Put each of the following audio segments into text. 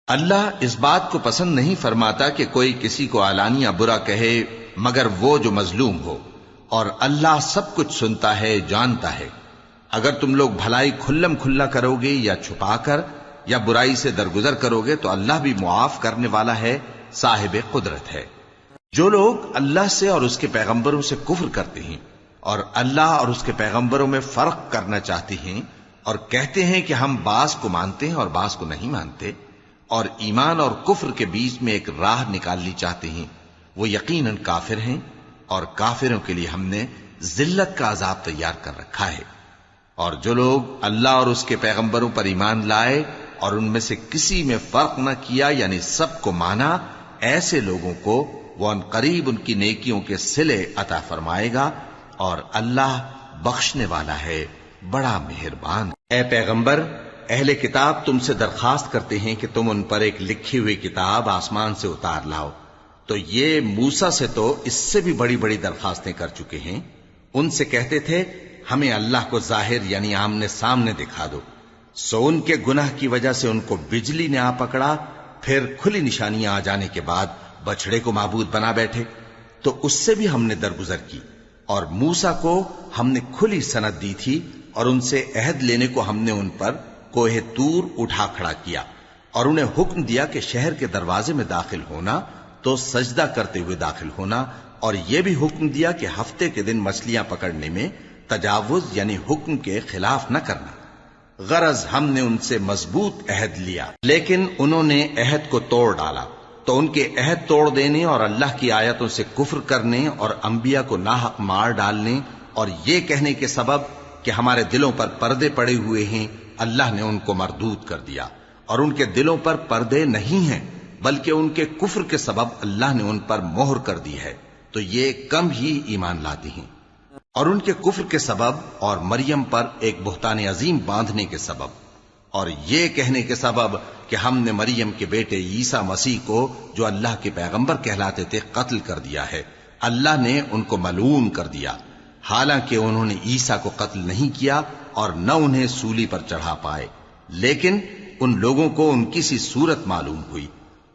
اللہ اس بات کو پسند نہیں فرماتا کہ کوئی کسی کو علانیہ برا کہے مگر وہ جو مظلوم ہو، اور اللہ سب کچھ سنتا ہے، جانتا ہے۔ اگر تم لوگ بھلائی کھلم کھلا کرو گے یا چھپا کر یا برائی سے درگزر کرو گے تو اللہ بھی معاف کرنے والا ہے، صاحب قدرت ہے۔ جو لوگ اللہ سے اور اس کے پیغمبروں سے کفر کرتے ہیں اور اللہ اور اس کے پیغمبروں میں فرق کرنا چاہتے ہیں اور کہتے ہیں کہ ہم بعض کو مانتے ہیں اور بعض کو نہیں مانتے، اور ایمان اور کفر کے بیچ میں ایک راہ نکالنی چاہتے ہیں، وہ یقیناً کافر ہیں، اور کافروں کے لیے ہم نے ذلت کا عذاب تیار کر رکھا ہے۔ اور جو لوگ اللہ اور اس کے پیغمبروں پر ایمان لائے اور ان میں سے کسی میں فرق نہ کیا، یعنی سب کو مانا، ایسے لوگوں کو وہ ان قریب ان کی نیکیوں کے صلے عطا فرمائے گا، اور اللہ بخشنے والا ہے، بڑا مہربان۔ اے پیغمبر، اہل کتاب تم سے درخواست کرتے ہیں کہ تم ان پر ایک لکھی ہوئی کتاب آسمان سے اتار لاؤ، تو یہ موسیٰ سے تو اس سے بھی بڑی بڑی درخواستیں کر چکے ہیں۔ ان سے کہتے تھے ہمیں اللہ کو ظاہر یعنی آمنے سامنے دکھا دو، سو ان کے گناہ کی وجہ سے ان کو بجلی نے آ پکڑا، پھر کھلی نشانیاں آ جانے کے بعد بچڑے کو معبود بنا بیٹھے، تو اس سے بھی ہم نے درگزر کی۔ اور موسیٰ کو ہم نے کھلی سند دی تھی، اور ان سے عہد لینے کو ہم نے ان پر کوہ طور اٹھا کھڑا کیا، اور انہیں حکم دیا کہ شہر کے دروازے میں داخل ہونا تو سجدہ کرتے ہوئے داخل ہونا، اور یہ بھی حکم دیا کہ ہفتے کے دن مچھلیاں پکڑنے میں تجاوز یعنی حکم کے خلاف نہ کرنا۔ غرض ہم نے ان سے مضبوط عہد لیا، لیکن انہوں نے عہد کو توڑ ڈالا، تو ان کے عہد توڑ دینے اور اللہ کی آیتوں سے کفر کرنے اور انبیاء کو ناحق مار ڈالنے اور یہ کہنے کے سبب کہ ہمارے دلوں پر پردے پڑے ہوئے ہیں، اللہ نے ان کو مردود کر دیا۔ اور ان کے دلوں پر پردے نہیں ہیں، بلکہ ان کے کفر کے سبب اللہ نے ان پر مہر کر دی ہے، تو یہ کم ہی ایمان لاتے ہیں۔ اور ان کے کفر کے سبب اور مریم پر ایک بہتان عظیم باندھنے کے سبب اور یہ کہنے کے سبب کہ ہم نے مریم کے بیٹے عیسیٰ مسیح کو جو اللہ کے پیغمبر کہلاتے تھے قتل کر دیا ہے، اللہ نے ان کو ملعون کر دیا، حالانکہ انہوں نے عیسیٰ کو قتل نہیں کیا اور نہ انہیں سولی پر چڑھا پائے، لیکن ان لوگوں کو ان کی سی صورت معلوم ہوئی۔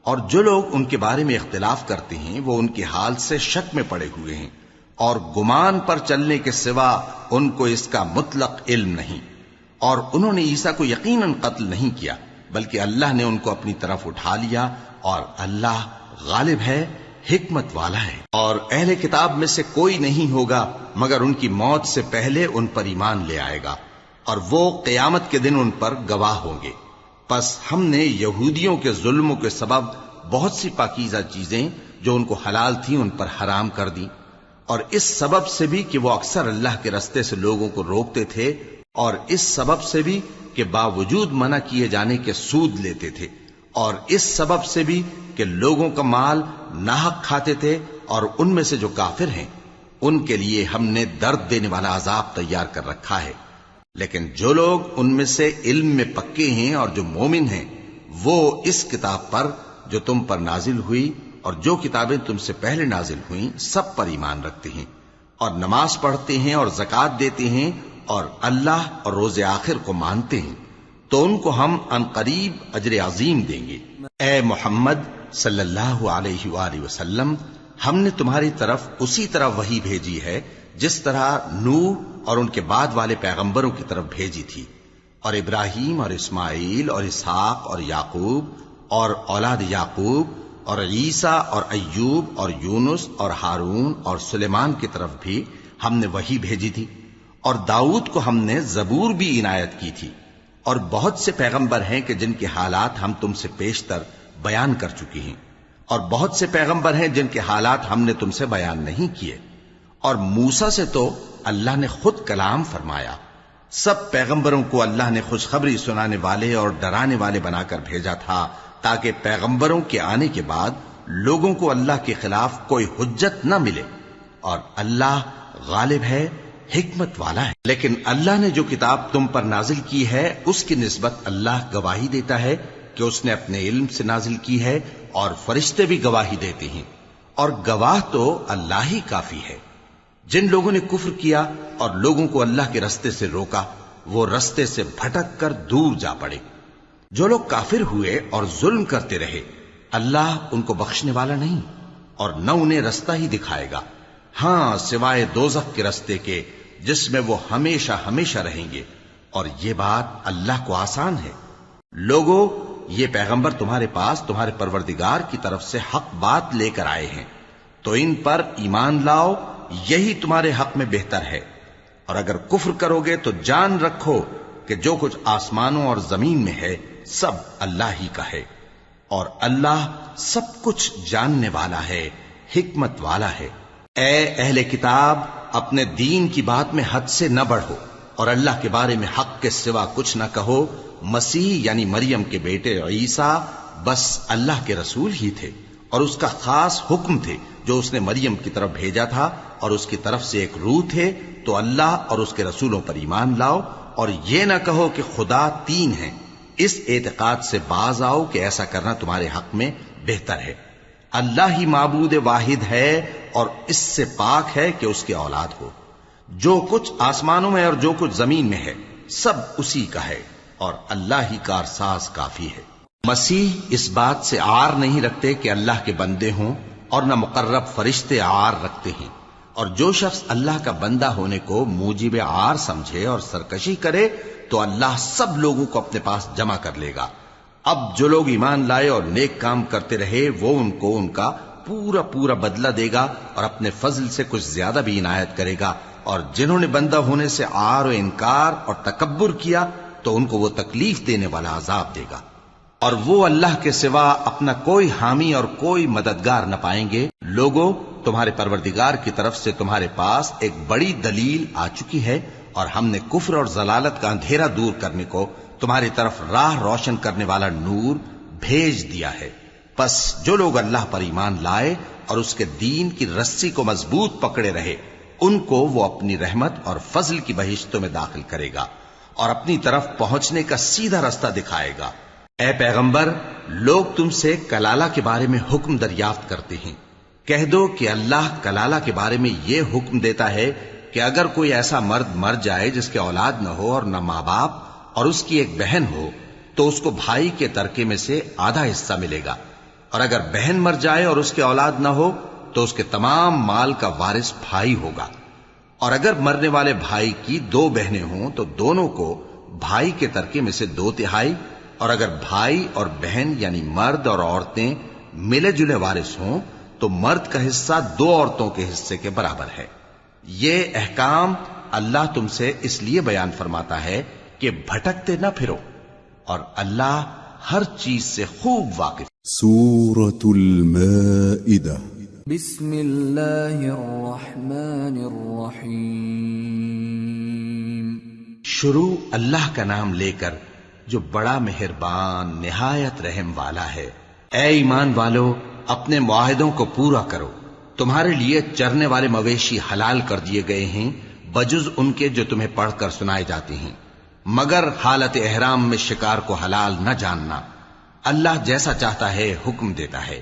اور جو لوگ ان کے بارے میں اختلاف کرتے ہیں وہ ان کے حال سے شک میں پڑے ہوئے ہیں، اور گمان پر چلنے کے سوا ان کو اس کا مطلق علم نہیں۔ اور انہوں نے عیسیٰ کو یقیناً قتل نہیں کیا، بلکہ اللہ نے ان کو اپنی طرف اٹھا لیا، اور اللہ غالب ہے، حکمت والا ہے۔ اور اہل کتاب میں سے کوئی نہیں ہوگا مگر ان کی موت سے پہلے ان پر ایمان لے آئے گا، اور وہ قیامت کے دن ان پر گواہ ہوں گے۔ پس ہم نے یہودیوں کے ظلموں کے سبب بہت سی پاکیزہ چیزیں جو ان کو حلال تھیں ان پر حرام کر دیں، اور اس سبب سے بھی کہ وہ اکثر اللہ کے رستے سے لوگوں کو روکتے تھے، اور اس سبب سے بھی کہ باوجود منع کیے جانے کے سود لیتے تھے، اور اس سبب سے بھی کہ لوگوں کا مال ناحق کھاتے تھے، اور ان میں سے جو کافر ہیں ان کے لیے ہم نے درد دینے والا عذاب تیار کر رکھا ہے۔ لیکن جو لوگ ان میں سے علم میں پکے ہیں اور جو مومن ہیں وہ اس کتاب پر جو تم پر نازل ہوئی اور جو کتابیں تم سے پہلے نازل ہوئیں سب پر ایمان رکھتے ہیں، اور نماز پڑھتے ہیں اور زکوٰۃ دیتے ہیں اور اللہ اور روز آخر کو مانتے ہیں، تو ان کو ہم عنقریب اجر عظیم دیں گے۔ اے محمد صلی اللہ علیہ وآلہ وسلم، ہم نے تمہاری طرف اسی طرح وحی بھیجی ہے جس طرح نوح اور ان کے بعد والے پیغمبروں کی طرف بھیجی تھی، اور ابراہیم اور اسماعیل اور اسحاق اور یعقوب اور اولاد یعقوب اور عیسیٰ اور ایوب اور یونس اور ہارون اور سلیمان کی طرف بھی ہم نے وحی بھیجی تھی، اور داؤد کو ہم نے زبور بھی عنایت کی تھی، اور بہت سے پیغمبر ہیں کہ جن کے حالات ہم تم سے پیشتر بیان کر چکے ہیں، اور بہت سے پیغمبر ہیں جن کے حالات ہم نے تم سے بیان نہیں کیے۔ اور موسیٰ سے تو اللہ نے خود کلام فرمایا۔ سب پیغمبروں کو اللہ نے خوشخبری سنانے والے اور ڈرانے والے بنا کر بھیجا تھا، تاکہ پیغمبروں کے آنے کے بعد لوگوں کو اللہ کے خلاف کوئی حجت نہ ملے، اور اللہ غالب ہے، حکمت والا ہے۔ لیکن اللہ نے جو کتاب تم پر نازل کی ہے اس کی نسبت اللہ گواہی دیتا ہے کہ اس نے اپنے علم سے نازل کی ہے، اور فرشتے بھی گواہی دیتے ہیں، اور گواہ تو اللہ ہی کافی ہے۔ جن لوگوں نے کفر کیا اور لوگوں کو اللہ کے رستے سے روکا وہ رستے سے بھٹک کر دور جا پڑے۔ جو لوگ کافر ہوئے اور ظلم کرتے رہے اللہ ان کو بخشنے والا نہیں اور نہ انہیں رستہ ہی دکھائے گا، ہاں سوائے دوزخ کے رستے کے جس میں وہ ہمیشہ ہمیشہ رہیں گے، اور یہ بات اللہ کو آسان ہے۔ لوگو، یہ پیغمبر تمہارے پاس تمہارے پروردگار کی طرف سے حق بات لے کر آئے ہیں، تو ان پر ایمان لاؤ، یہی تمہارے حق میں بہتر ہے، اور اگر کفر کرو گے تو جان رکھو کہ جو کچھ آسمانوں اور زمین میں ہے سب اللہ ہی کا ہے، اور اللہ سب کچھ جاننے والا ہے، حکمت والا ہے۔ اے اہل کتاب، اپنے دین کی بات میں حد سے نہ بڑھو، اور اللہ کے بارے میں حق کے سوا کچھ نہ کہو۔ مسیح یعنی مریم کے بیٹے عیسیٰ بس اللہ کے رسول ہی تھے، اور اس کا خاص حکم تھے جو اس نے مریم کی طرف بھیجا تھا، اور اس کی طرف سے ایک روح تھے۔ تو اللہ اور اس کے رسولوں پر ایمان لاؤ، اور یہ نہ کہو کہ خدا تین ہیں، اس اعتقاد سے باز آؤ کہ ایسا کرنا تمہارے حق میں بہتر ہے۔ اللہ ہی معبود واحد ہے، اور اس سے پاک ہے کہ اس کی اولاد ہو۔ جو کچھ آسمانوں میں اور جو کچھ زمین میں ہے سب اسی کا ہے، اور اللہ ہی کارساز کافی ہے۔ مسیح اس بات سے عار نہیں رکھتے کہ اللہ کے بندے ہوں، اور نہ مقرب فرشتے عار رکھتے ہیں، اور جو شخص اللہ کا بندہ ہونے کو موجب عار سمجھے اور سرکشی کرے تو اللہ سب لوگوں کو اپنے پاس جمع کر لے گا۔ اب جو لوگ ایمان لائے اور نیک کام کرتے رہے وہ ان کو ان کا پورا پورا بدلہ دے گا، اور اپنے فضل سے کچھ زیادہ بھی عنایت کرے گا، اور جنہوں نے بندہ ہونے سے عار و انکار اور تکبر کیا تو ان کو وہ تکلیف دینے والا عذاب دے گا، اور وہ اللہ کے سوا اپنا کوئی حامی اور کوئی مددگار نہ پائیں گے۔ لوگوں، تمہارے پروردگار کی طرف سے تمہارے پاس ایک بڑی دلیل آ چکی ہے، اور ہم نے کفر اور ضلالت کا اندھیرا دور کرنے کو تمہاری طرف راہ روشن کرنے والا نور بھیج دیا ہے۔ پس جو لوگ اللہ پر ایمان لائے اور اس کے دین کی رسی کو مضبوط پکڑے رہے، ان کو وہ اپنی رحمت اور فضل کی بہشتوں میں داخل کرے گا، اور اپنی طرف پہنچنے کا سیدھا رستہ دکھائے گا۔ اے پیغمبر، لوگ تم سے کلالہ کے بارے میں حکم دریافت کرتے ہیں، کہہ دو کہ اللہ کلالہ کے بارے میں یہ حکم دیتا ہے کہ اگر کوئی ایسا مرد مر جائے جس کے اولاد نہ ہو اور نہ ماں باپ، اور اس کی ایک بہن ہو، تو اس کو بھائی کے ترکے میں سے آدھا حصہ ملے گا، اور اگر بہن مر جائے اور اس کے اولاد نہ ہو تو اس کے تمام مال کا وارث بھائی ہوگا، اور اگر مرنے والے بھائی کی دو بہنیں ہوں تو دونوں کو بھائی کے ترکے میں سے 2/3، اور اگر بھائی اور بہن یعنی مرد اور عورتیں ملے جلے وارث ہوں تو مرد کا حصہ 2 عورتوں کے حصے کے برابر ہے۔ یہ احکام اللہ تم سے اس لیے بیان فرماتا ہے کہ بھٹکتے نہ پھرو، اور اللہ ہر چیز سے خوب واقف۔ سورة المائدة۔ بسم اللہ الرحمن الرحیم۔ شروع اللہ کا نام لے کر جو بڑا مہربان نہایت رحم والا ہے۔ اے ایمان والو، اپنے معاہدوں کو پورا کرو۔ تمہارے لیے چرنے والے مویشی حلال کر دیے گئے ہیں بجز ان کے جو تمہیں پڑھ کر سنائے جاتے ہیں، مگر حالت احرام میں شکار کو حلال نہ جاننا۔ اللہ جیسا چاہتا ہے حکم دیتا ہے۔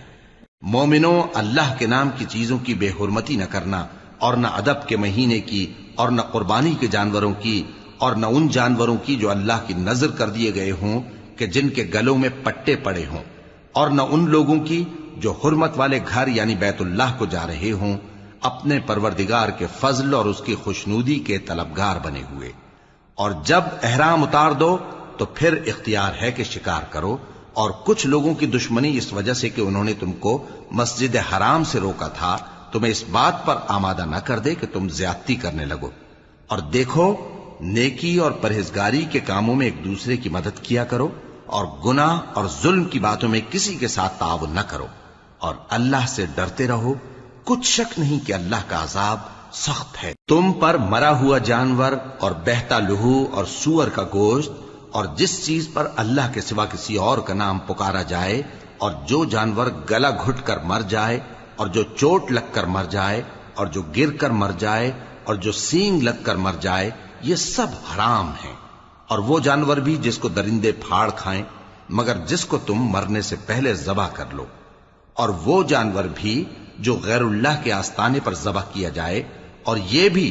مومنوں، اللہ کے نام کی چیزوں کی بے حرمتی نہ کرنا، اور نہ ادب کے مہینے کی، اور نہ قربانی کے جانوروں کی، اور نہ ان جانوروں کی جو اللہ کی نذر کر دیے گئے ہوں کہ جن کے گلوں میں پٹے پڑے ہوں، اور نہ ان لوگوں کی جو حرمت والے گھر یعنی بیت اللہ کو جا رہے ہوں، اپنے پروردگار کے فضل اور اس کی خوشنودی کے طلبگار بنے ہوئے۔ اور جب احرام اتار دو تو پھر اختیار ہے کہ شکار کرو، اور کچھ لوگوں کی دشمنی اس وجہ سے کہ انہوں نے تم کو مسجد حرام سے روکا تھا تمہیں اس بات پر آمادہ نہ کر دے کہ تم زیادتی کرنے لگو۔ اور دیکھو، نیکی اور پرہیزگاری کے کاموں میں ایک دوسرے کی مدد کیا کرو، اور گناہ اور ظلم کی باتوں میں کسی کے ساتھ تعاون نہ کرو، اور اللہ سے ڈرتے رہو۔ کچھ شک نہیں کہ اللہ کا عذاب سخت ہے۔ تم پر مرا ہوا جانور اور بہتا لہو اور سور کا گوشت، اور جس چیز پر اللہ کے سوا کسی اور کا نام پکارا جائے، اور جو جانور گلا گھٹ کر مر جائے، اور جو چوٹ لگ کر مر جائے، اور جو گر کر مر جائے، اور جو سینگ لگ کر مر جائے، یہ سب حرام ہیں۔ اور وہ جانور بھی جس کو درندے پھاڑ کھائیں، مگر جس کو تم مرنے سے پہلے ذبح کر لو، اور وہ جانور بھی جو غیر اللہ کے آستانے پر ذبح کیا جائے، اور یہ بھی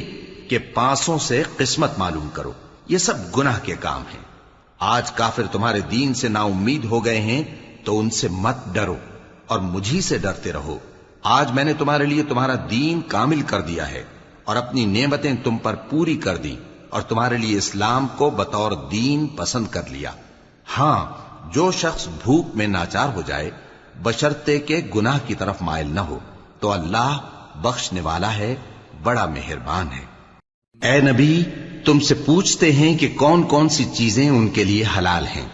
کہ پانسوں سے قسمت معلوم کرو، یہ سب گناہ کے کام ہیں۔ آج کافر تمہارے دین سے نا امید ہو گئے ہیں تو ان سے مت ڈرو اور مجھی سے ڈرتے رہو۔ آج میں نے تمہارے لیے تمہارا دین کامل کر دیا ہے اور اپنی نعمتیں تم پر پوری کر دی اور تمہارے لیے اسلام کو بطور دین پسند کر لیا۔ ہاں، جو شخص بھوک میں ناچار ہو جائے بشرطے کہ گناہ کی طرف مائل نہ ہو تو اللہ بخشنے والا ہے، بڑا مہربان ہے۔ اے نبی، تم سے پوچھتے ہیں کہ کون کون سی چیزیں ان کے لیے حلال ہیں۔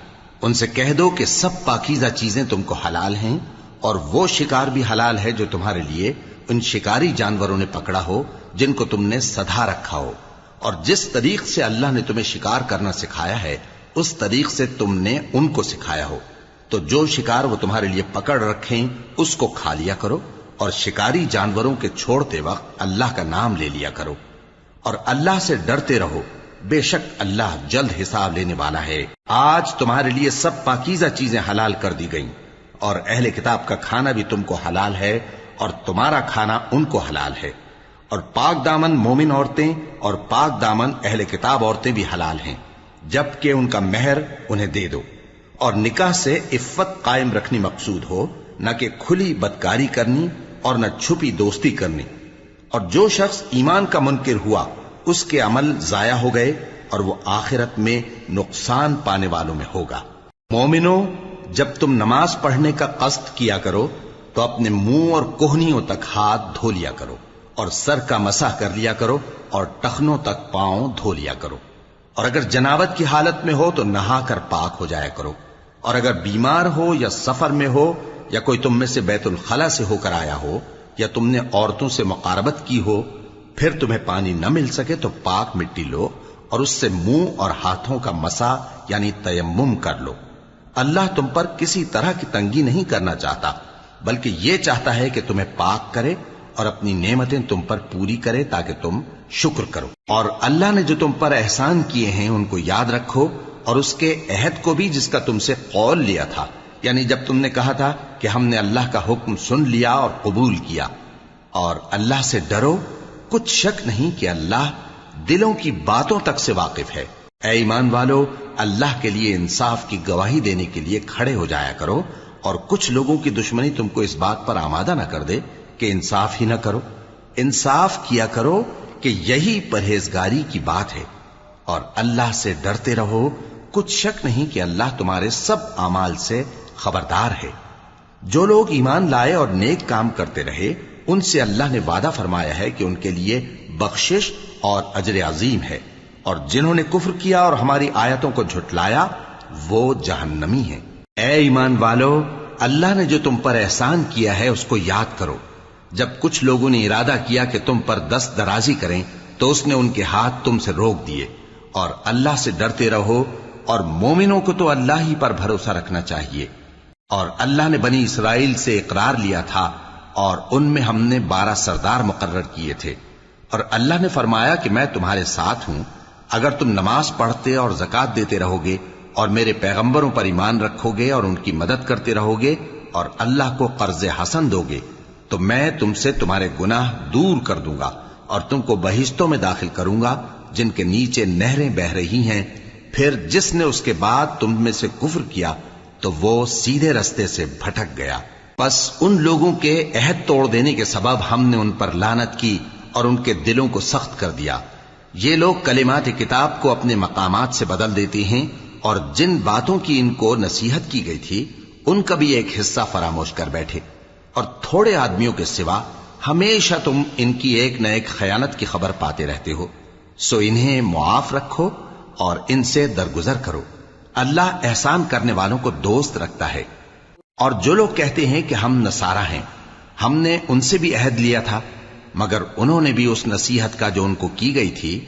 ان سے کہہ دو کہ سب پاکیزہ چیزیں تم کو حلال ہیں، اور وہ شکار بھی حلال ہے جو تمہارے لیے ان شکاری جانوروں نے پکڑا ہو جن کو تم نے سدھا رکھا ہو، اور جس طریق سے اللہ نے تمہیں شکار کرنا سکھایا ہے اس طریق سے تم نے ان کو سکھایا ہو۔ تو جو شکار وہ تمہارے لیے پکڑ رکھیں اس کو کھا لیا کرو، اور شکاری جانوروں کے چھوڑتے وقت اللہ کا نام لے لیا کرو، اور اللہ سے ڈرتے رہو، بے شک اللہ جلد حساب لینے والا ہے۔ آج تمہارے لیے سب پاکیزہ چیزیں حلال کر دی گئیں، اور اہل کتاب کا کھانا بھی تم کو حلال ہے اور تمہارا کھانا ان کو حلال ہے، اور پاک دامن مومن عورتیں اور پاک دامن اہل کتاب عورتیں بھی حلال ہیں، جبکہ ان کا مہر انہیں دے دو، اور نکاح سے عفت قائم رکھنی مقصود ہو، نہ کہ کھلی بدکاری کرنی اور نہ چھپی دوستی کرنی۔ اور جو شخص ایمان کا منکر ہوا اس کے عمل ضائع ہو گئے اور وہ آخرت میں نقصان پانے والوں میں ہوگا۔ مومنوں، جب تم نماز پڑھنے کا قصد کیا کرو تو اپنے منہ اور کوہنیوں تک ہاتھ دھو لیا کرو، اور سر کا مسح کر لیا کرو، اور ٹخنوں تک پاؤں دھو لیا کرو، اور اگر جنابت کی حالت میں ہو تو نہا کر پاک ہو جایا کرو، اور اگر بیمار ہو یا سفر میں ہو یا کوئی تم میں سے بیت الخلا سے ہو کر آیا ہو یا تم نے عورتوں سے مقاربت کی ہو، پھر تمہیں پانی نہ مل سکے تو پاک مٹی لو اور اس سے منہ اور ہاتھوں کا مسح یعنی تیمم کر لو۔ اللہ تم پر کسی طرح کی تنگی نہیں کرنا چاہتا، بلکہ یہ چاہتا ہے کہ تمہیں پاک کرے اور اپنی نعمتیں تم پر پوری کرے تاکہ تم شکر کرو۔ اور اللہ نے جو تم پر احسان کیے ہیں ان کو یاد رکھو، اور اس کے عہد کو بھی جس کا تم سے قول لیا تھا، یعنی جب تم نے کہا تھا کہ ہم نے اللہ کا حکم سن لیا اور قبول کیا۔ اور اللہ سے ڈرو، کچھ شک نہیں کہ اللہ دلوں کی باتوں تک سے واقف ہے۔ اے ایمان والو، اللہ کے لیے انصاف کی گواہی دینے کے لیے کھڑے ہو جایا کرو، اور کچھ لوگوں کی دشمنی تم کو اس بات پر آمادہ نہ کر دے کہ انصاف ہی نہ کرو۔ انصاف کیا کرو کہ یہی پرہیزگاری کی بات ہے، اور اللہ سے ڈرتے رہو، کچھ شک نہیں کہ اللہ تمہارے سب اعمال سے خبردار ہے۔ جو لوگ ایمان لائے اور نیک کام کرتے رہے ان سے اللہ نے وعدہ فرمایا ہے کہ ان کے لیے بخشش اور اجر عظیم ہے، اور جنہوں نے کفر کیا اور ہماری آیتوں کو جھٹلایا وہ جہنمی ہیں۔ اے ایمان والو، اللہ نے جو تم پر احسان کیا ہے اس کو یاد کرو۔ جب کچھ لوگوں نے ارادہ کیا کہ تم پر دست درازی کریں تو اس نے ان کے ہاتھ تم سے روک دیے، اور اللہ سے ڈرتے رہو، اور مومنوں کو تو اللہ ہی پر بھروسہ رکھنا چاہیے۔ اور اللہ نے بنی اسرائیل سے اقرار لیا تھا اور ان میں ہم نے 12 سردار مقرر کیے تھے، اور اللہ نے فرمایا کہ میں تمہارے ساتھ ہوں اگر تم نماز پڑھتے اور زکوٰۃ دیتے رہو گے اور میرے پیغمبروں پر ایمان رکھو گے اور ان کی مدد کرتے رہو گے اور اللہ کو قرض حسن دو گے تو میں تم سے تمہارے گناہ دور کر دوں گا اور تم کو بہشتوں میں داخل کروں گا جن کے نیچے نہریں بہ رہی ہیں۔ پھر جس نے اس کے بعد تم میں سے کفر کیا تو وہ سیدھے رستے سے بھٹک گیا۔ بس ان لوگوں کے عہد توڑ دینے کے سبب ہم نے ان پر لعنت کی اور ان کے دلوں کو سخت کر دیا۔ یہ لوگ کلمات کتاب کو اپنے مقامات سے بدل دیتے ہیں، اور جن باتوں کی ان کو نصیحت کی گئی تھی ان کا بھی ایک حصہ فراموش کر بیٹھے، اور تھوڑے آدمیوں کے سوا ہمیشہ تم ان کی ایک نہ ایک خیانت کی خبر پاتے رہتے ہو۔ سو انہیں معاف رکھو اور ان سے درگزر کرو، اللہ احسان کرنے والوں کو دوست رکھتا ہے۔ اور جو لوگ کہتے ہیں کہ ہم نصارہ ہیں، ہم نے ان سے بھی عہد لیا تھا، مگر انہوں نے بھی اس نصیحت کا جو ان کو کی گئی تھی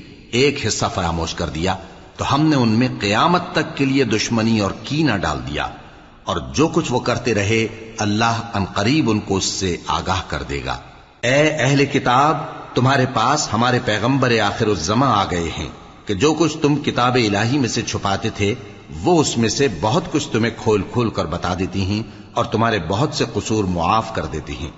ایک حصہ فراموش کر دیا، تو ہم نے ان میں قیامت تک کے لیے دشمنی اور کینہ ڈال دیا، اور جو کچھ وہ کرتے رہے اللہ عنقریب ان کو اس سے آگاہ کر دے گا۔ اے اہل کتاب، تمہارے پاس ہمارے پیغمبر آخر الزماں آ گئے ہیں کہ جو کچھ تم کتاب الہی میں سے چھپاتے تھے وہ اس میں سے بہت کچھ تمہیں کھول کھول کر بتا دیتی ہیں اور تمہارے بہت سے قصور معاف کر دیتی ہیں۔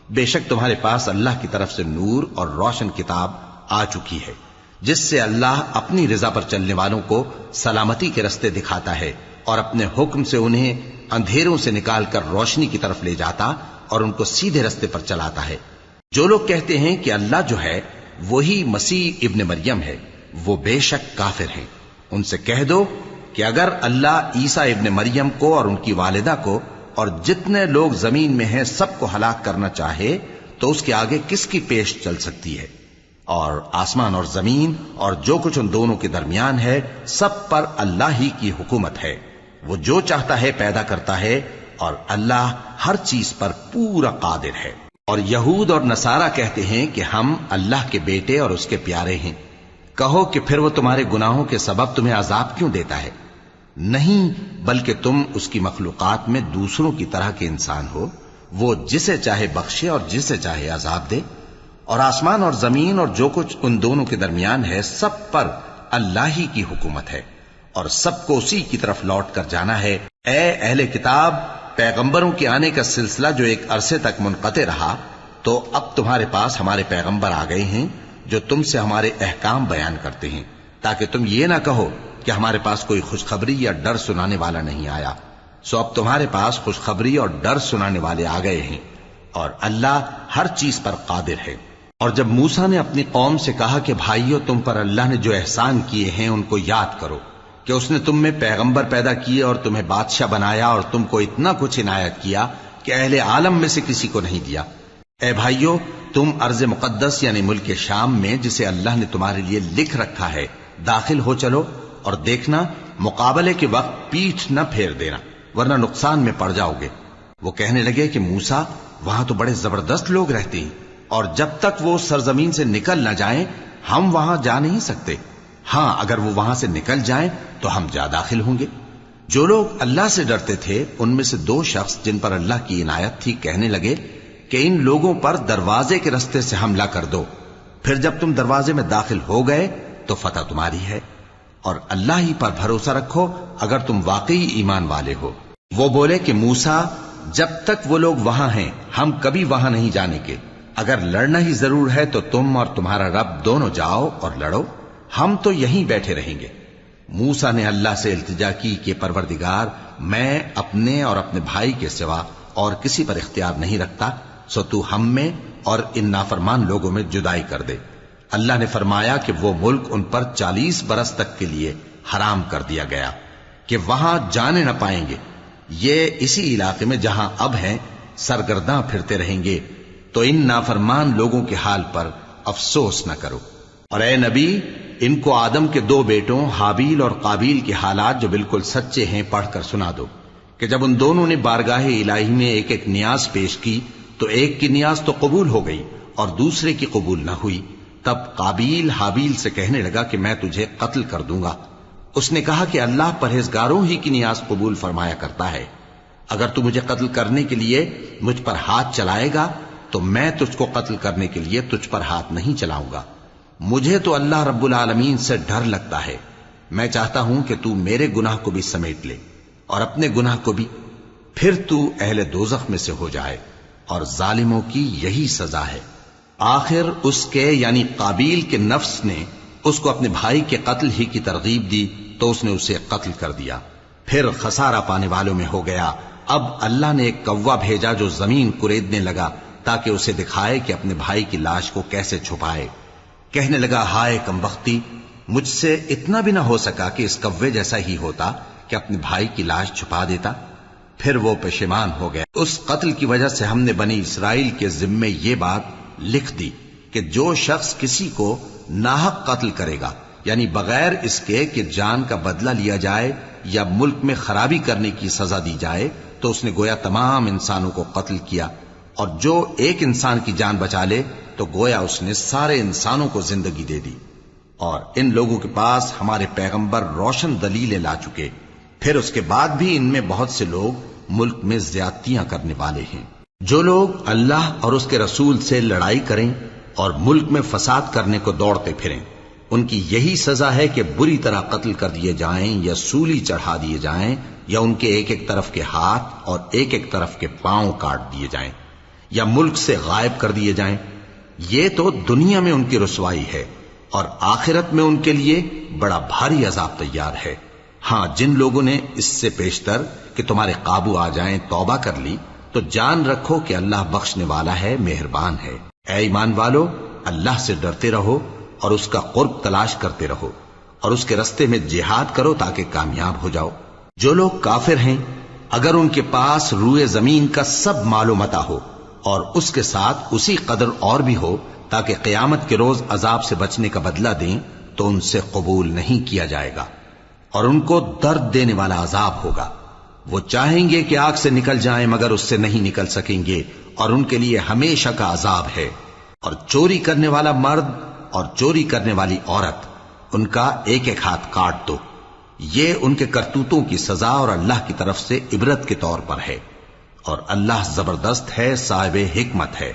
بے شک تمہارے پاس اللہ کی طرف سے نور اور روشن کتاب آ چکی ہے جس سے اللہ اپنی رضا پر چلنے والوں کو سلامتی کے رستے دکھاتا ہے اور اپنے حکم سے انہیں اندھیروں سے نکال کر روشنی کی طرف لے جاتا اور ان کو سیدھے رستے پر چلاتا ہے۔ جو لوگ کہتے ہیں کہ اللہ جو ہے وہی مسیح ابن مریم ہے، وہ بے شک کافر ہیں۔ ان سے کہہ دو کہ اگر اللہ عیسیٰ ابن مریم کو اور ان کی والدہ کو اور جتنے لوگ زمین میں ہیں سب کو ہلاک کرنا چاہے تو اس کے آگے کس کی پیش چل سکتی ہے؟ اور آسمان اور زمین اور جو کچھ ان دونوں کے درمیان ہے سب پر اللہ ہی کی حکومت ہے۔ وہ جو چاہتا ہے پیدا کرتا ہے اور اللہ ہر چیز پر پورا قادر ہے۔ اور یہود اور نصارہ کہتے ہیں کہ ہم اللہ کے بیٹے اور اس کے پیارے ہیں۔ کہو کہ پھر وہ تمہارے گناہوں کے سبب تمہیں عذاب کیوں دیتا ہے؟ نہیں، بلکہ تم اس کی مخلوقات میں دوسروں کی طرح کے انسان ہو، وہ جسے چاہے بخشے اور جسے چاہے عذاب دے۔ اور آسمان اور زمین اور جو کچھ ان دونوں کے درمیان ہے سب پر اللہ ہی کی حکومت ہے اور سب کو اسی کی طرف لوٹ کر جانا ہے۔ اے اہل کتاب، پیغمبروں کے آنے کا سلسلہ جو ایک عرصے تک منقطع رہا، تو اب تمہارے پاس ہمارے پیغمبر آ گئے ہیں جو تم سے ہمارے احکام بیان کرتے ہیں، تاکہ تم یہ نہ کہو کہ ہمارے پاس کوئی خوشخبری یا ڈر سنانے والا نہیں آیا۔ سو اب تمہارے پاس خوشخبری اور ڈر سنانے والے آ گئے ہیں، اور اللہ ہر چیز پر قادر ہے۔ اور جب موسیٰ نے اپنی قوم سے کہا کہ بھائیو، تم پر اللہ نے جو احسان کیے ہیں ان کو یاد کرو، کہ اس نے تم میں پیغمبر پیدا کیے اور تمہیں بادشاہ بنایا اور تم کو اتنا کچھ عنایت کیا کہ اہل عالم میں سے کسی کو نہیں دیا۔ اے بھائیو، تم ارض مقدس یعنی ملک شام میں جسے اللہ نے تمہارے لیے لکھ رکھا ہے داخل ہو چلو، اور دیکھنا مقابلے کے وقت پیٹھ نہ پھیر دینا ورنہ نقصان میں پڑ جاؤ گے۔ وہ کہنے لگے کہ موسیٰ، وہاں تو بڑے زبردست لوگ رہتے ہیں، اور جب تک وہ سرزمین سے نکل نہ جائیں ہم وہاں جا نہیں سکتے۔ ہاں، اگر وہ وہاں سے نکل جائیں تو ہم جا داخل ہوں گے۔ جو لوگ اللہ سے ڈرتے تھے ان میں سے دو شخص جن پر اللہ کی عنایت تھی کہنے لگے کہ ان لوگوں پر دروازے کے رستے سے حملہ کر دو، پھر جب تم دروازے میں داخل ہو گئے تو فتح تمہاری ہے، اور اللہ ہی پر بھروسہ رکھو اگر تم واقعی ایمان والے ہو۔ وہ بولے کہ موسیٰ، جب تک وہ لوگ وہاں ہیں ہم کبھی وہاں نہیں جانے کے، اگر لڑنا ہی ضرور ہے تو تم اور تمہارا رب دونوں جاؤ اور لڑو، ہم تو یہیں بیٹھے رہیں گے۔ موسیٰ نے اللہ سے التجا کی کہ پروردگار، میں اپنے اور اپنے بھائی کے سوا اور کسی پر اختیار نہیں رکھتا، سو تو ہم میں اور ان نافرمان لوگوں میں جدائی کر دے۔ اللہ نے فرمایا کہ وہ ملک ان پر 40 برس تک کے لیے حرام کر دیا گیا کہ وہاں جانے نہ پائیں گے۔ یہ اسی علاقے میں جہاں اب ہیں سرگرداں پھرتے رہیں گے، تو ان نافرمان لوگوں کے حال پر افسوس نہ کرو۔ اور اے نبی، ان کو آدم کے 2 بیٹوں حابیل اور قابیل کے حالات جو بالکل سچے ہیں پڑھ کر سنا دو کہ جب ان دونوں نے بارگاہ الہی میں ایک ایک نیاز پیش کی تو ایک کی نیاز تو قبول ہو گئی اور دوسرے کی قبول نہ ہوئی۔ تب قابیل حابیل سے کہنے لگا کہ میں تجھے قتل کر دوں گا۔ اس نے کہا کہ اللہ پرہیزگاروں ہی کی نیاز قبول فرمایا کرتا ہے، اگر تو مجھے قتل کرنے کے لیے مجھ پر ہاتھ چلائے گا تو میں تجھ کو قتل کرنے کے لیے تجھ پر ہاتھ نہیں چلاؤں گا۔ مجھے تو اللہ رب العالمین سے ڈر لگتا ہے، میں چاہتا ہوں کہ تو میرے گناہ کو بھی سمیٹ لے اور اپنے گناہ کو بھی، پھر تو اہل دوزخ میں سے ہو جائے، اور ظالموں کی یہی سزا ہے۔ آخر اس کے یعنی قابیل کے نفس نے اس کو اپنے بھائی کے قتل ہی کی ترغیب دی تو اس نے اسے قتل کر دیا، پھر خسارہ پانے والوں میں ہو گیا۔ اب اللہ نے ایک کوا بھیجا جو زمین کریدنے لگا تاکہ اسے دکھائے کہ اپنے بھائی کی لاش کو کیسے چھپائے۔ کہنے لگا، ہائے کمبختی، مجھ سے اتنا بھی نہ ہو سکا کہ اس کوے جیسا ہی ہوتا کہ اپنے بھائی کی لاش چھپا دیتا۔ پھر وہ پشیمان ہو گیا۔ اس قتل کی وجہ سے ہم نے بنی اسرائیل کے ذمے یہ بات لکھ دی کہ جو شخص کسی کو ناحق قتل کرے گا، یعنی بغیر اس کے کہ جان کا بدلہ لیا جائے یا ملک میں خرابی کرنے کی سزا دی جائے، تو اس نے گویا تمام انسانوں کو قتل کیا، اور جو ایک انسان کی جان بچا لے تو گویا اس نے سارے انسانوں کو زندگی دے دی۔ اور ان لوگوں کے پاس ہمارے پیغمبر روشن دلیلیں لا چکے، پھر اس کے بعد بھی ان میں بہت سے لوگ ملک میں زیادتیاں کرنے والے ہیں۔ جو لوگ اللہ اور اس کے رسول سے لڑائی کریں اور ملک میں فساد کرنے کو دوڑتے پھریں، ان کی یہی سزا ہے کہ بری طرح قتل کر دیے جائیں یا سولی چڑھا دیے جائیں، یا ان کے ایک ایک طرف کے ہاتھ اور ایک ایک طرف کے پاؤں کاٹ دیے جائیں، یا ملک سے غائب کر دیے جائیں۔ یہ تو دنیا میں ان کی رسوائی ہے، اور آخرت میں ان کے لیے بڑا بھاری عذاب تیار ہے۔ ہاں، جن لوگوں نے اس سے پیشتر کہ تمہارے قابو آ جائیں توبہ کر لی تو جان رکھو کہ اللہ بخشنے والا ہے، مہربان ہے۔ اے ایمان والو، اللہ سے ڈرتے رہو اور اس کا قرب تلاش کرتے رہو اور اس کے رستے میں جہاد کرو تاکہ کامیاب ہو جاؤ۔ جو لوگ کافر ہیں، اگر ان کے پاس روئے زمین کا سب مال و متاع ہو اور اس کے ساتھ اسی قدر اور بھی ہو تاکہ قیامت کے روز عذاب سے بچنے کا بدلہ دیں تو ان سے قبول نہیں کیا جائے گا اور ان کو درد دینے والا عذاب ہوگا۔ وہ چاہیں گے کہ آگ سے نکل جائیں مگر اس سے نہیں نکل سکیں گے اور ان کے لیے ہمیشہ کا عذاب ہے۔ اور چوری کرنے والا مرد اور چوری کرنے والی عورت، ان کا ایک ایک ہاتھ کاٹ دو، یہ ان کے کرتوتوں کی سزا اور اللہ کی طرف سے عبرت کے طور پر ہے، اور اللہ زبردست ہے، صاحب حکمت ہے۔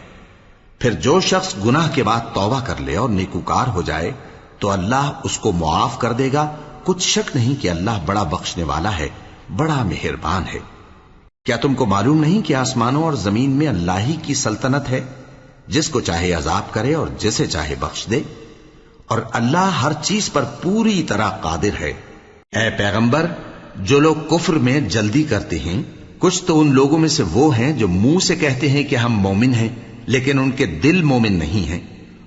پھر جو شخص گناہ کے بعد توبہ کر لے اور نیکوکار ہو جائے تو اللہ اس کو معاف کر دے گا، کچھ شک نہیں کہ اللہ بڑا بخشنے والا ہے، بڑا مہربان ہے۔ کیا تم کو معلوم نہیں کہ آسمانوں اور زمین میں اللہ ہی کی سلطنت ہے، جس کو چاہے عذاب کرے اور جسے چاہے بخش دے، اور اللہ ہر چیز پر پوری طرح قادر ہے۔ اے پیغمبر، جو لوگ کفر میں جلدی کرتے ہیں، کچھ تو ان لوگوں میں سے وہ ہیں جو منہ سے کہتے ہیں کہ ہم مومن ہیں لیکن ان کے دل مومن نہیں ہیں،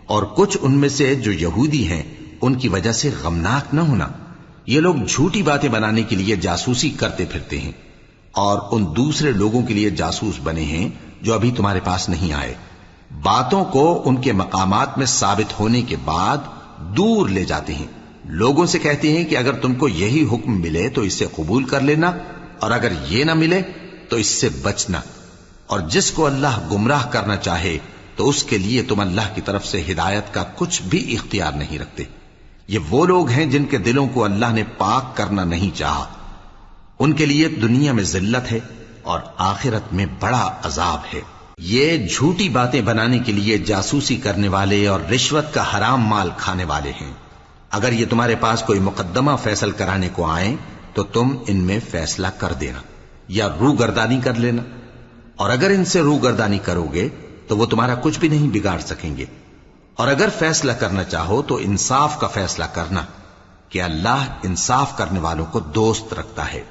اور کچھ ان میں سے جو یہودی ہیں، ان کی وجہ سے غمناک نہ ہونا۔ یہ لوگ جھوٹی باتیں بنانے کے لیے جاسوسی کرتے پھرتے ہیں اور ان دوسرے لوگوں کے لیے جاسوس بنے ہیں جو ابھی تمہارے پاس نہیں آئے، باتوں کو ان کے مقامات میں ثابت ہونے کے بعد دور لے جاتے ہیں، لوگوں سے کہتے ہیں کہ اگر تم کو یہی حکم ملے تو اسے قبول کر لینا، اور اگر یہ نہ ملے تو اس سے بچنا، اور جس کو اللہ گمراہ کرنا چاہے تو اس کے لیے تم اللہ کی طرف سے ہدایت کا کچھ بھی اختیار نہیں رکھتے۔ یہ وہ لوگ ہیں جن کے دلوں کو اللہ نے پاک کرنا نہیں چاہا، ان کے لیے دنیا میں ذلت ہے اور آخرت میں بڑا عذاب ہے۔ یہ جھوٹی باتیں بنانے کے لیے جاسوسی کرنے والے اور رشوت کا حرام مال کھانے والے ہیں۔ اگر یہ تمہارے پاس کوئی مقدمہ فیصل کرانے کو آئیں تو تم ان میں فیصلہ کر دینا یا روگردانی کر لینا، اور اگر ان سے روگردانی کرو گے تو وہ تمہارا کچھ بھی نہیں بگاڑ سکیں گے، اور اگر فیصلہ کرنا چاہو تو انصاف کا فیصلہ کرنا کہ اللہ انصاف کرنے والوں کو دوست رکھتا ہے۔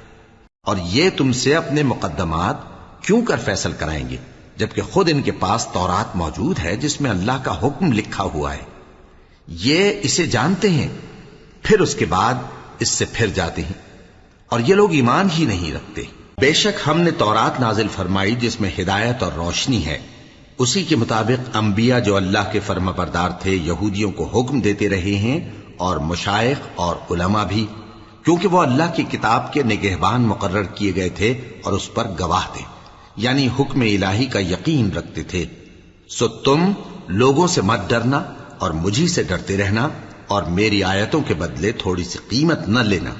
اور یہ تم سے اپنے مقدمات کیوں کر فیصل کرائیں گے جبکہ خود ان کے پاس تورات موجود ہے جس میں اللہ کا حکم لکھا ہوا ہے۔ یہ اسے جانتے ہیں، پھر اس کے بعد اس سے پھر جاتے ہیں، اور یہ لوگ ایمان ہی نہیں رکھتے۔ بے شک ہم نے تورات نازل فرمائی جس میں ہدایت اور روشنی ہے، اسی کے مطابق انبیاء جو اللہ کے فرمانبردار تھے یہودیوں کو حکم دیتے رہے ہیں، اور مشائخ اور علماء بھی، کیونکہ وہ اللہ کی کتاب کے نگہبان مقرر کیے گئے تھے اور اس پر گواہ تھے، یعنی حکم الہی کا یقین رکھتے تھے۔ سو تم لوگوں سے مت ڈرنا اور مجھی سے ڈرتے رہنا، اور میری آیتوں کے بدلے تھوڑی سی قیمت نہ لینا،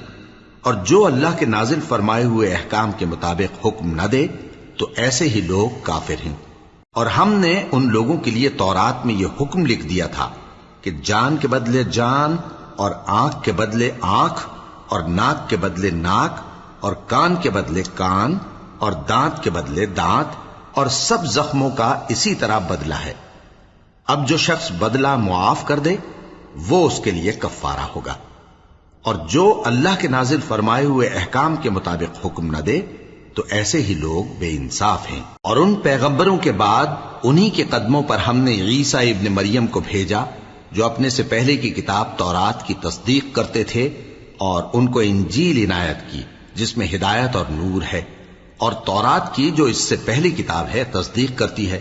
اور جو اللہ کے نازل فرمائے ہوئے احکام کے مطابق حکم نہ دے تو ایسے ہی لوگ کافر ہیں۔ اور ہم نے ان لوگوں کے لیے تورات میں یہ حکم لکھ دیا تھا کہ جان کے بدلے جان، اور آنکھ کے بدلے آنکھ، اور ناک کے بدلے ناک، اور کان کے بدلے کان، اور دانت کے بدلے دانت، اور سب زخموں کا اسی طرح بدلہ ہے۔ اب جو شخص بدلہ معاف کر دے وہ اس کے لیے کفارہ ہوگا، اور جو اللہ کے نازل فرمائے ہوئے احکام کے مطابق حکم نہ دے تو ایسے ہی لوگ بے انصاف ہیں۔ اور ان پیغمبروں کے بعد انہی کے قدموں پر ہم نے عیسیٰ ابن مریم کو بھیجا جو اپنے سے پہلے کی کتاب تورات کی تصدیق کرتے تھے، اور ان کو انجیل عنایت کی جس میں ہدایت اور نور ہے، اور تورات کی جو اس سے پہلی کتاب ہے تصدیق کرتی ہے،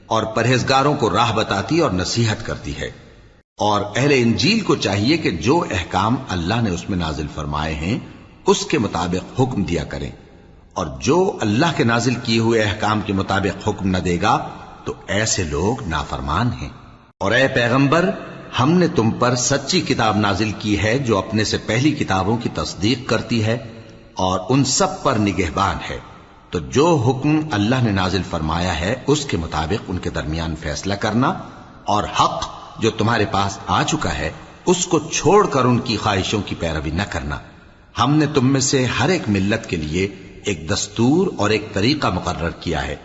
اور پرہیزگاروں کو راہ بتاتی اور نصیحت کرتی ہے۔ اور اہل انجیل کو چاہیے کہ جو احکام اللہ نے اس میں نازل فرمائے ہیں اس کے مطابق حکم دیا کریں، اور جو اللہ کے نازل کیے ہوئے احکام کے مطابق حکم نہ دے گا تو ایسے لوگ نافرمان ہیں۔ اور اے پیغمبر، ہم نے تم پر سچی کتاب نازل کی ہے جو اپنے سے پہلی کتابوں کی تصدیق کرتی ہے اور ان سب پر نگہبان ہے، تو جو حکم اللہ نے نازل فرمایا ہے اس کے مطابق ان کے درمیان فیصلہ کرنا، اور حق جو تمہارے پاس آ چکا ہے اس کو چھوڑ کر ان کی خواہشوں کی پیروی نہ کرنا۔ ہم نے تم میں سے ہر ایک ملت کے لیے ایک دستور اور ایک طریقہ مقرر کیا ہے،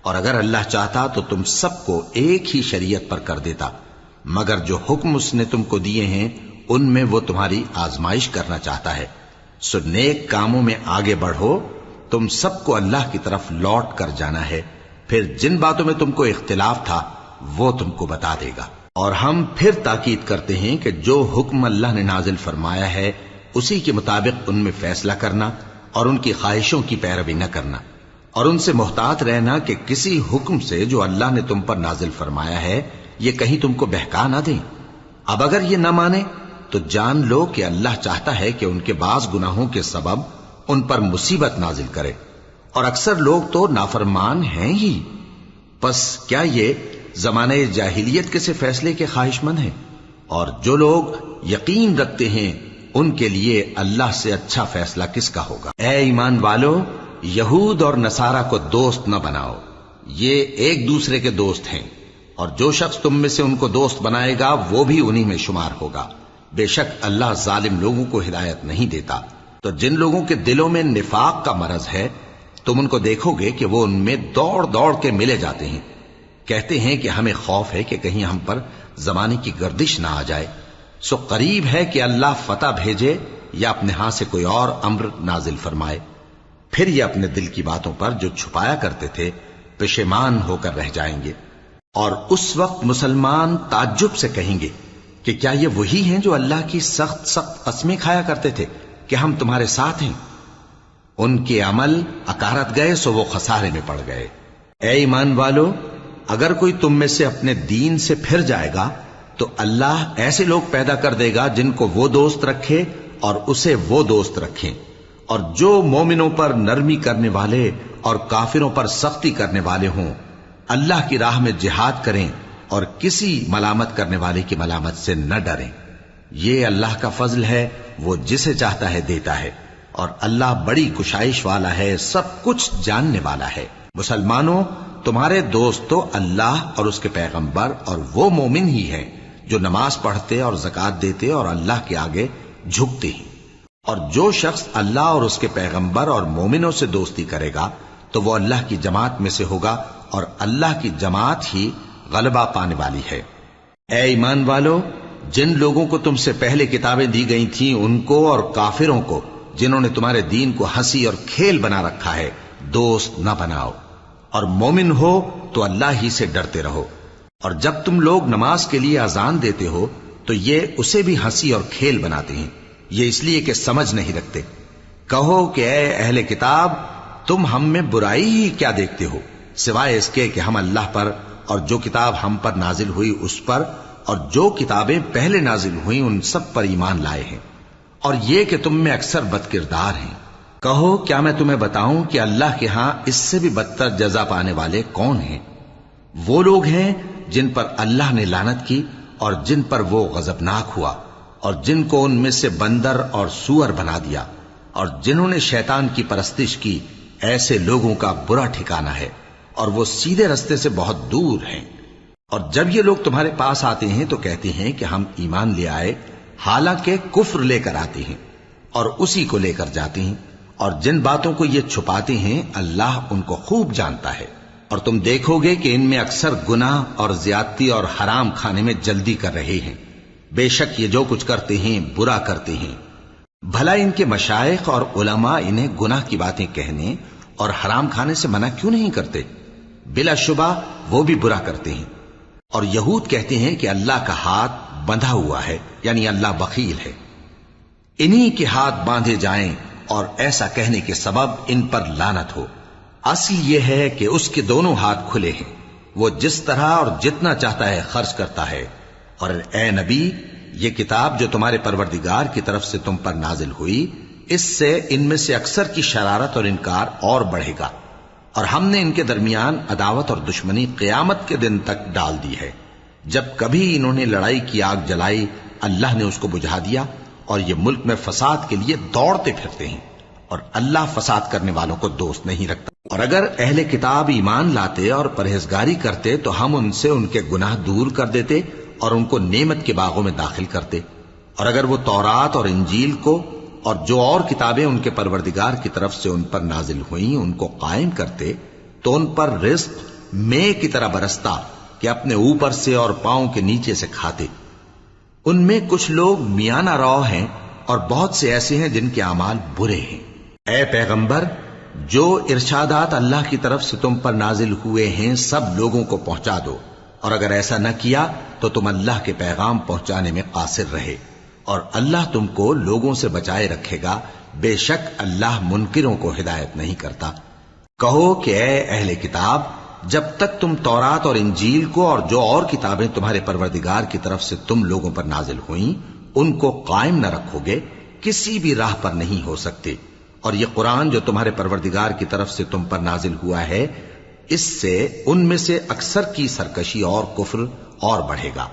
اور اگر اللہ چاہتا تو تم سب کو ایک ہی شریعت پر کر دیتا، مگر جو حکم اس نے تم کو دیے ہیں ان میں وہ تمہاری آزمائش کرنا چاہتا ہے۔ سو نیک کاموں میں آگے بڑھو، تم سب کو اللہ کی طرف لوٹ کر جانا ہے، پھر جن باتوں میں تم کو اختلاف تھا وہ تم کو بتا دے گا۔ اور ہم پھر تاکید کرتے ہیں کہ جو حکم اللہ نے نازل فرمایا ہے اسی کے مطابق ان میں فیصلہ کرنا اور ان کی خواہشوں کی پیروی نہ کرنا، اور ان سے محتاط رہنا کہ کسی حکم سے جو اللہ نے تم پر نازل فرمایا ہے یہ کہیں تم کو بہکا نہ دیں۔ اب اگر یہ نہ مانے تو جان لو کہ اللہ چاہتا ہے کہ ان کے بعض گناہوں کے سبب ان پر مصیبت نازل کرے، اور اکثر لوگ تو نافرمان ہیں ہی۔ پس کیا یہ زمانہ جاہلیت کے سے فیصلے کے خواہش مند ہیں؟ اور جو لوگ یقین رکھتے ہیں ان کے لیے اللہ سے اچھا فیصلہ کس کا ہوگا؟ اے ایمان والو، یہود اور نصارہ کو دوست نہ بناؤ، یہ ایک دوسرے کے دوست ہیں، اور جو شخص تم میں سے ان کو دوست بنائے گا وہ بھی انہی میں شمار ہوگا۔ بے شک اللہ ظالم لوگوں کو ہدایت نہیں دیتا۔ تو جن لوگوں کے دلوں میں نفاق کا مرض ہے تم ان کو دیکھو گے کہ وہ ان میں دوڑ دوڑ کے ملے جاتے ہیں، کہتے ہیں کہ ہمیں خوف ہے کہ کہیں ہم پر زمانے کی گردش نہ آ جائے۔ سو قریب ہے کہ اللہ فتح بھیجے یا اپنے ہاں سے کوئی اور امر نازل فرمائے، پھر یہ اپنے دل کی باتوں پر جو چھپایا کرتے تھے پشیمان ہو کر رہ جائیں گے۔ اور اس وقت مسلمان تعجب سے کہیں گے کہ کیا یہ وہی ہیں جو اللہ کی سخت سخت قسمیں کھایا کرتے تھے کہ ہم تمہارے ساتھ ہیں؟ ان کے عمل اکارت گئے سو وہ خسارے میں پڑ گئے۔ اے ایمان والو، اگر کوئی تم میں سے اپنے دین سے پھر جائے گا تو اللہ ایسے لوگ پیدا کر دے گا جن کو وہ دوست رکھے اور اسے وہ دوست رکھیں، اور جو مومنوں پر نرمی کرنے والے اور کافروں پر سختی کرنے والے ہوں، اللہ کی راہ میں جہاد کریں اور کسی ملامت کرنے والے کی ملامت سے نہ ڈریں۔ یہ اللہ کا فضل ہے، وہ جسے چاہتا ہے دیتا ہے، اور اللہ بڑی کشائش والا ہے، سب کچھ جاننے والا ہے۔ مسلمانوں، تمہارے دوست تو اللہ اور اس کے پیغمبر اور وہ مومن ہی ہیں جو نماز پڑھتے اور زکوٰۃ دیتے اور اللہ کے آگے جھکتے ہیں۔ اور جو شخص اللہ اور اس کے پیغمبر اور مومنوں سے دوستی کرے گا تو وہ اللہ کی جماعت میں سے ہوگا، اور اللہ کی جماعت ہی غلبہ پانے والی ہے۔ اے ایمان والو، جن لوگوں کو تم سے پہلے کتابیں دی گئی تھیں ان کو اور کافروں کو جنہوں نے تمہارے دین کو ہنسی اور کھیل بنا رکھا ہے دوست نہ بناؤ، اور مومن ہو تو اللہ ہی سے ڈرتے رہو۔ اور جب تم لوگ نماز کے لیے اذان دیتے ہو تو یہ اسے بھی ہنسی اور کھیل بناتے ہیں، یہ اس لیے کہ سمجھ نہیں رکھتے۔ کہو کہ اے اہل کتاب، تم ہم میں برائی ہی کیا دیکھتے ہو، سوائے اس کے کہ ہم اللہ پر اور جو کتاب ہم پر نازل ہوئی اس پر اور جو کتابیں پہلے نازل ہوئیں ان سب پر ایمان لائے ہیں، اور یہ کہ تم میں اکثر بد کردار ہیں۔ کہو کیا میں تمہیں بتاؤں کہ اللہ کے ہاں اس سے بھی بدتر جزا پانے والے کون ہیں؟ وہ لوگ ہیں جن پر اللہ نے لعنت کی اور جن پر وہ غضبناک ہوا، اور جن کو ان میں سے بندر اور سور بنا دیا، اور جنہوں نے شیطان کی پرستش کی، ایسے لوگوں کا برا ٹھکانہ ہے، اور وہ سیدھے رستے سے بہت دور ہیں۔ اور جب یہ لوگ تمہارے پاس آتے ہیں تو کہتے ہیں کہ ہم ایمان لے آئے، حالانکہ کفر لے کر آتے ہیں اور اسی کو لے کر جاتے ہیں، اور جن باتوں کو یہ چھپاتے ہیں اللہ ان کو خوب جانتا ہے۔ اور تم دیکھو گے کہ ان میں اکثر گناہ اور زیادتی اور حرام کھانے میں جلدی کر رہے ہیں، بے شک یہ جو کچھ کرتے ہیں برا کرتے ہیں۔ بھلا ان کے مشائخ اور علماء انہیں گناہ کی باتیں کہنے اور حرام کھانے سے منع کیوں نہیں کرتے؟ بلا شبہ وہ بھی برا کرتے ہیں۔ اور یہود کہتے ہیں کہ اللہ کا ہاتھ بندھا ہوا ہے، یعنی اللہ بخیل ہے، انہی کے ہاتھ باندھے جائیں، اور ایسا کہنے کے سبب ان پر لعنت ہو۔ اصل یہ ہے کہ اس کے دونوں ہاتھ کھلے ہیں، وہ جس طرح اور جتنا چاہتا ہے خرچ کرتا ہے۔ اور اے نبی، یہ کتاب جو تمہارے پروردگار کی طرف سے تم پر نازل ہوئی، اس سے ان میں سے اکثر کی شرارت اور انکار اور بڑھے گا، اور ہم نے ان کے درمیان عداوت اور دشمنی قیامت کے دن تک ڈال دی ہے۔ جب کبھی انہوں نے لڑائی کی آگ جلائی اللہ نے اس کو بجھا دیا، اور یہ ملک میں فساد کے لیے دوڑتے پھرتے ہیں، اور اللہ فساد کرنے والوں کو دوست نہیں رکھتا۔ اور اگر اہل کتاب ایمان لاتے اور پرہیزگاری کرتے تو ہم ان سے ان کے گناہ دور کر دیتے اور ان کو نعمت کے باغوں میں داخل کرتے۔ اور اگر وہ تورات اور انجیل کو اور جو اور کتابیں ان کے پروردگار کی طرف سے ان پر نازل ہوئیں ان کو قائم کرتے تو ان پر رزق مے کی طرح برستا کہ اپنے اوپر سے اور پاؤں کے نیچے سے کھاتے۔ ان میں کچھ لوگ میانہ رو ہیں اور بہت سے ایسے ہیں جن کے اعمال برے ہیں۔ اے پیغمبر، جو ارشادات اللہ کی طرف سے تم پر نازل ہوئے ہیں سب لوگوں کو پہنچا دو، اور اگر ایسا نہ کیا تو تم اللہ کے پیغام پہنچانے میں قاصر رہے، اور اللہ تم کو لوگوں سے بچائے رکھے گا، بے شک اللہ منکروں کو ہدایت نہیں کرتا۔ کہو کہ اے اہل کتاب، جب تک تم تورات اور انجیل کو اور جو اور کتابیں تمہارے پروردگار کی طرف سے تم لوگوں پر نازل ہوئیں ان کو قائم نہ رکھو گے، کسی بھی راہ پر نہیں ہو سکتے۔ اور یہ قرآن جو تمہارے پروردگار کی طرف سے تم پر نازل ہوا ہے، اس سے ان میں سے اکثر کی سرکشی اور کفر اور بڑھے گا،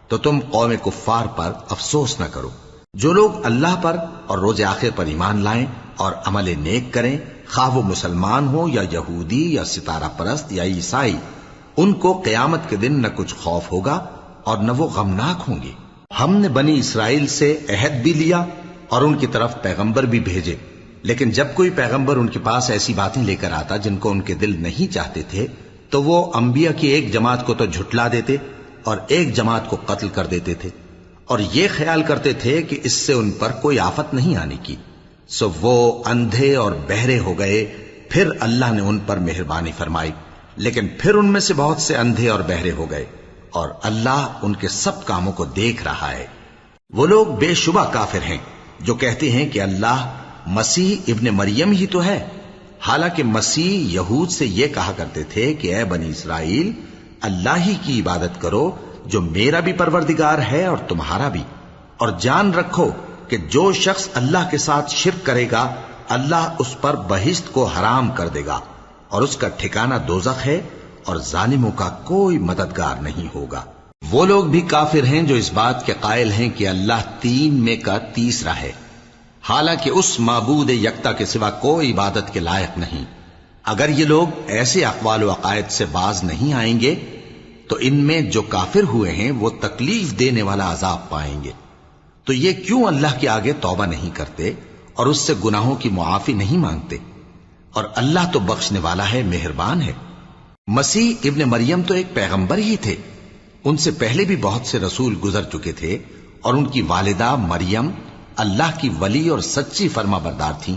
تو تم قوم کفار پر افسوس نہ کرو۔ جو لوگ اللہ پر اور روز آخر پر ایمان لائیں اور عمل نیک کریں، خواہ وہ مسلمان ہو یا یہودی یا ستارہ پرست یا عیسائی، ان کو قیامت کے دن نہ کچھ خوف ہوگا اور نہ وہ غمناک ہوں گے۔ ہم نے بنی اسرائیل سے عہد بھی لیا اور ان کی طرف پیغمبر بھی بھیجے، لیکن جب کوئی پیغمبر ان کے پاس ایسی باتیں لے کر آتا جن کو ان کے دل نہیں چاہتے تھے تو وہ انبیاء کی ایک جماعت کو تو جھٹلا دیتے اور ایک جماعت کو قتل کر دیتے تھے، اور یہ خیال کرتے تھے کہ اس سے ان پر کوئی آفت نہیں آنے کی، سو وہ اندھے اور بہرے ہو گئے۔ پھر اللہ نے ان پر مہربانی فرمائی، لیکن پھر ان میں سے بہت سے اندھے اور بہرے ہو گئے، اور اللہ ان کے سب کاموں کو دیکھ رہا ہے۔ وہ لوگ بے شبہ کافر ہیں جو کہتے ہیں کہ اللہ مسیح ابن مریم ہی تو ہے، حالانکہ مسیح یہود سے یہ کہا کرتے تھے کہ اے بنی اسرائیل، اللہ ہی کی عبادت کرو جو میرا بھی پروردگار ہے اور تمہارا بھی، اور جان رکھو کہ جو شخص اللہ کے ساتھ شرک کرے گا اللہ اس پر بہشت کو حرام کر دے گا، اور اس کا ٹھکانہ دوزخ ہے، اور ظالموں کا کوئی مددگار نہیں ہوگا۔ وہ لوگ بھی کافر ہیں جو اس بات کے قائل ہیں کہ اللہ تین میں کا تیسرا ہے، حالانکہ اس معبود یکتا کے سوا کوئی عبادت کے لائق نہیں۔ اگر یہ لوگ ایسے اقوال و عقائد سے باز نہیں آئیں گے تو ان میں جو کافر ہوئے ہیں وہ تکلیف دینے والا عذاب پائیں گے۔ تو یہ کیوں اللہ کے آگے توبہ نہیں کرتے اور اس سے گناہوں کی معافی نہیں مانگتے؟ اور اللہ تو بخشنے والا ہے، مہربان ہے۔ مسیح ابن مریم تو ایک پیغمبر ہی تھے، ان سے پہلے بھی بہت سے رسول گزر چکے تھے، اور ان کی والدہ مریم اللہ کی ولی اور سچی فرما بردار تھیں۔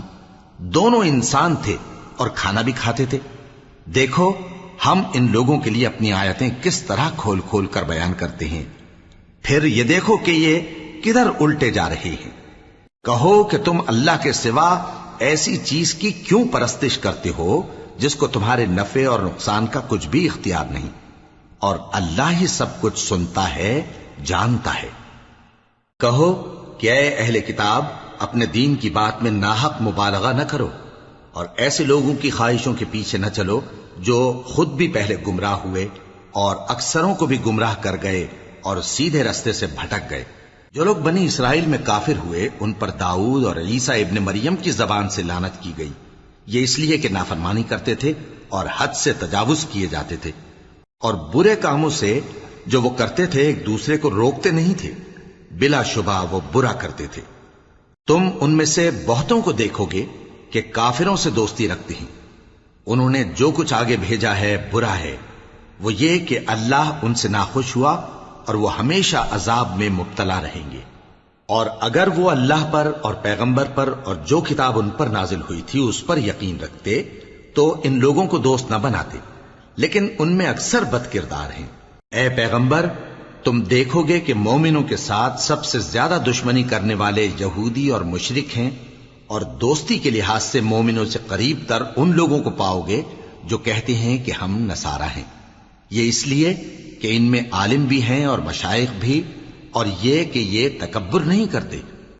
دونوں انسان تھے اور کھانا بھی کھاتے تھے۔ دیکھو ہم ان لوگوں کے لیے اپنی آیتیں کس طرح کھول کھول کر بیان کرتے ہیں، پھر یہ دیکھو کہ یہ کدھر الٹے جا رہے ہیں۔ کہو کہ تم اللہ کے سوا ایسی چیز کی کیوں پرستش کرتے ہو جس کو تمہارے نفع اور نقصان کا کچھ بھی اختیار نہیں، اور اللہ ہی سب کچھ سنتا ہے، جانتا ہے۔ کہو کہ اے اہل کتاب، اپنے دین کی بات میں ناحق مبالغہ نہ کرو، اور ایسے لوگوں کی خواہشوں کے پیچھے نہ چلو جو خود بھی پہلے گمراہ ہوئے اور اکثروں کو بھی گمراہ کر گئے اور سیدھے رستے سے بھٹک گئے۔ جو لوگ بنی اسرائیل میں کافر ہوئے ان پر داؤد اور عیسیٰ ابن مریم کی زبان سے لعنت کی گئی، یہ اس لیے کہ نافرمانی کرتے تھے اور حد سے تجاوز کیے جاتے تھے، اور برے کاموں سے جو وہ کرتے تھے ایک دوسرے کو روکتے نہیں تھے، بلا شبہ وہ برا کرتے تھے۔ تم ان میں سے بہتوں کو دیکھو گے کہ کافروں سے دوستی رکھتے ہیں، انہوں نے جو کچھ آگے بھیجا ہے برا ہے، وہ یہ کہ اللہ ان سے ناخوش ہوا اور وہ ہمیشہ عذاب میں مبتلا رہیں گے۔ اور اگر وہ اللہ پر اور پیغمبر پر اور جو کتاب ان پر نازل ہوئی تھی اس پر یقین رکھتے تو ان لوگوں کو دوست نہ بناتے، لیکن ان میں اکثر بد کردار ہیں۔ اے پیغمبر، تم دیکھو گے کہ مومنوں کے ساتھ سب سے زیادہ دشمنی کرنے والے یہودی اور مشرک ہیں، اور دوستی کے لحاظ سے مومنوں سے قریب تر ان لوگوں کو پاؤ گے جو کہتے ہیں کہ ہم نصارہ ہیں۔ یہ اس لیے کہ ان میں عالم بھی ہیں اور مشائخ بھی، اور یہ کہ یہ تکبر نہیں کرتے۔